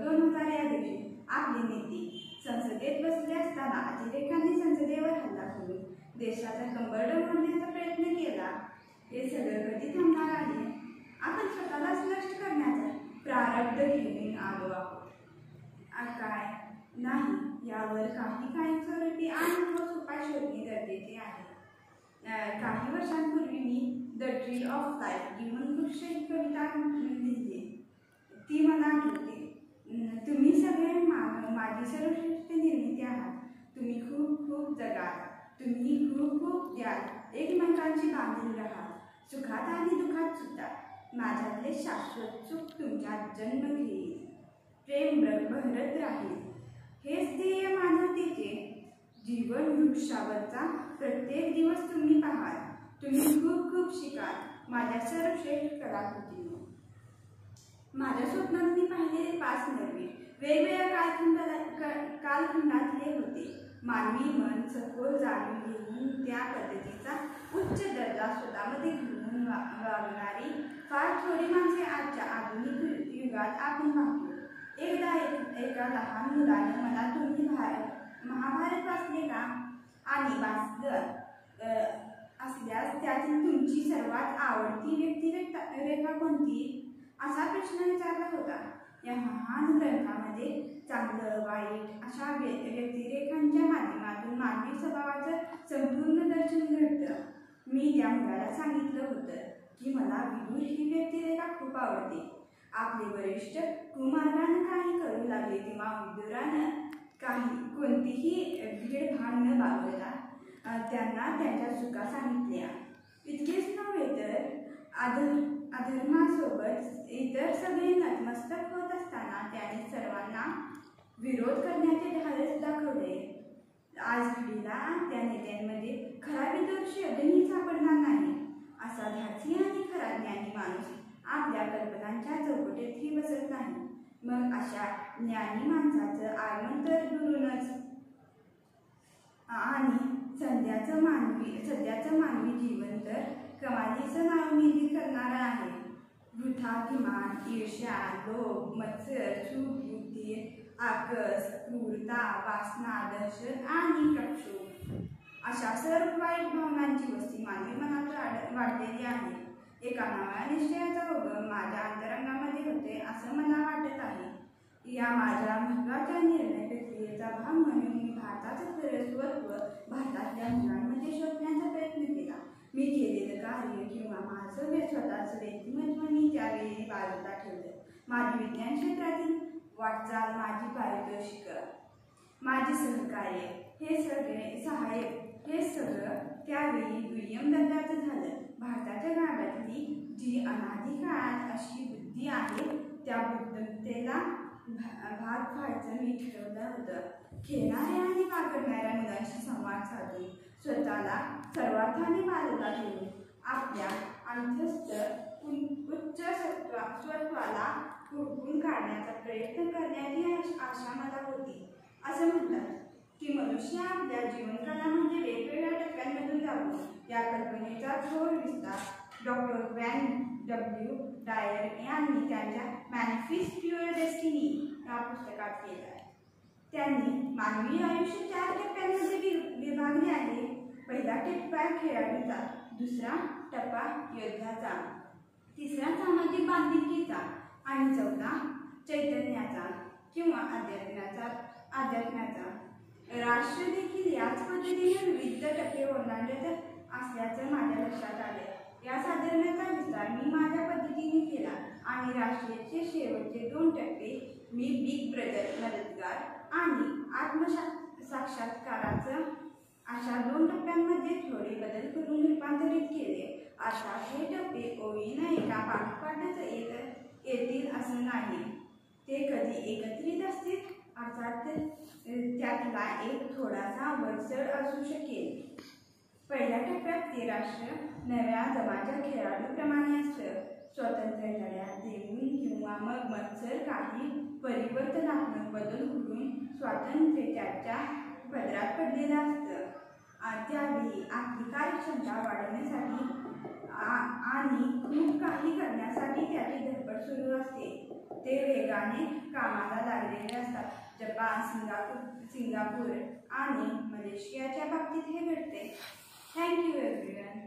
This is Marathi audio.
ऑक्टोबर 2000 या दिवशी आपले नेते संसदेत बसले असताना अतिरेक्यांनी संसदेवर हल्ला करून देशाचा कंबरड मोडण्याचा प्रयत्न केला। हे सगळं कधी थांबणार आहे? आपण स्वतःलाच नष्ट करण्याचा प्रारब्ध घेऊन आलो आहोत काय? नाही, यावर काही कायमस्वरूपी आणि ठोस उपाय शोधणे गरजेचे आहे। काही वर्षांपूर्वी मी द ट्री ऑफ लाईफ जीवन वृक्ष ही कविता लिहिली, ती मला आठवते। तुम्ही सगळे माझी सर्वश्रेष्ठ निर्मिती आहात। तुम्ही खूप खूप जगाल, तुम्ही खूप खूप द्याल, एकमेकांशी बांधील राहाल, सुखात आणि दुःखात सुद्धा माझ्यातले शाश्वत सुख तुमच्यात जन्म घेईल, प्रेम बहरत राहील। हेच ध्येय मानवतेचे जीवन वृक्षावरचा प्रत्येक दिवस तुम्ही पाहाल, तुम्ही खूप खूप शिकाल, माझ्या सर्वश्रेष्ठ कलाकृतींनो। माझ्या स्वप्नात मी पाहिलेले 5 नरवीर वेगवेगळ्या कालखंडातले होते। मानवी मन सखोल जाणून घेऊन त्या पद्धतीचा उच्च दर्जा स्वतःमध्ये घेऊन वागणारी फार थोडी माणसे आजच्या आधुनिक युगात आपण पाहतो। एकदा एका लहान मुलाने मला तुम्ही महाभारत वाचले का आणि वाचलं असल्यास त्यातील तुमची सर्वात आवडती व्यक्तिरेखा कोणती असा प्रश्न विचारला होता। या महान ग्रंथामध्ये चांगलं वाईट अशा व्यक्तिरेखांच्या माध्यमातून मानवी स्वभावाचं संपूर्ण दर्शन घडतं। मी त्या मुलाला सांगितलं होतं की मला विदुर ही व्यक्तिरेखा खूप आवडते। आपले वरिष्ठ कुमारानं काही करू लागले तेव्हा विदुरानं कोणतीही भीडभाड न बाळगता त्यांना त्यांच्या चुका सांगितल्या। इतकेच नव्हे तर अधर्मासोबत इतर सगळे नतमस्तक होत असताना त्याने सर्वांना विरोध करण्याचे धाडस दाखवले। आज घडीला त्या नेत्यांमध्ये खरा विदुर शोधूनही सापडणार नाही। असा धाडसी आणि खरा ज्ञानी माणूस आपल्या कल्पनांच्या चौकटीतही बसत नाही। मग अशा ज्ञानी माणसाचं आगमन तर दुरूनच आणि सध्याचं मानवी जीवन तर कमालीचं नावमेदी करणारं आहे। वृथाभिमान, ईर्ष्या, लोभ, मत्सर, सुबुद्धी, आकस, क्रूरता, वासना, दहशत आणि प्रक्षोभ अशा सर्व वाईट भावनांची वस्ती मानवी मनात वाढलेली आहे। एका नव्या निश्चयाचा उगम माझ्या अंतरंगामध्ये होते असं मला वाटत आहे। या माझ्या महत्त्वाच्या निर्णय प्रक्रियेचा भाग म्हणून मी भारताचं सर्वस्व भारतातल्या मुलांमध्ये शोधण्याचा प्रयत्न केला। मी केलेलं कार्य किंवा माझं स्वतःचं व्यक्तिमत्व मी त्यावेळी बाजूला ठेवलं। माझी विज्ञान क्षेत्रातील वाटचाल, माझी पारितोषिकं, माझे सहकार्य, हे सगळं त्यावेळी दुय्यम दर्जाचं झालं। भारताच्या गाड्यातली जी अनादी काळात अशी बुद्धी आहे त्या बुद्धिमत्तेला भाग व्हायचं मी ठरवलं होतं। खेळणाऱ्या आणि वागणाऱ्या मुलांशी संवाद साधून स्वतःला सर्वार्थाने बाजूला ठेवून आपल्या अंतस्थ उच्च स्वत्वाला हुडकून काढण्याचा प्रयत्न करण्याची आशा मला होती। असं म्हणतात की मनुष्य आपल्या जीवनकालामध्ये वेगवेगळ्या टप्प्यांमधून जातो। या कल्पनेचा थोर विस्तार डॉक्टर व्हॅन डब्ल्यू डायर यांनी त्यांच्या मॅनिफेस्ट युअर डेस्टिनी या पुस्तकात केलं आहे। त्यांनी मानवी आयुष्य 4 टप्प्यांमध्ये विभागले आहे। पहिला टप्पा खेळाडूचा, दुसरा टप्पा योद्ध्याचा, तिसरा सामाजिक बांधिलकीचा आणि चौथा चैतन्याचा किंवा अध्यात्माचा। राष्ट्र देखील याच पद्धतीने विविध टप्पे ओलांडत असल्याचं माझ्या लक्षात आलं। या साधर्म्याचा विस्तार मी माझ्या पद्धतीने केला आणि राष्ट्रीयचे शेवटचे 2 टप्पे मी बिग ब्रदर मदतगार आणि आत्मसाक्षात्काराचं अशा 2 टप्प्यांमध्ये थोडे बदल करून रूपांतरित केले। अर्थात हे टप्पे ओळीनं एका पाठोपाठच येतील असं नाही, ते कधी एकत्रित असतील। अर्थात त्यातला एक थोडासा वरचढ असू शकेल। पहिल्या टप्प्यात ते राष्ट्र नव्या जमाच्या खेळाडूप्रमाणे असतं। स्वातंत्र्य लढ्यात देऊन किंवा मग मत्सर काही परिवर्तनात्मक बदल करून स्वातंत्र्य त्याच्या पदरात पडलेलं असतं। त्यावेळी आपली कार्यक्षमता वाढवण्यासाठी आणि खूप काही करण्यासाठी त्याची धडपड सुरू असते। ते वेगाने कामाला लागलेले असतात. जपान, सिंगापूर आणि मलेशियाच्या बाबतीत हे घडते. Thank you everyone.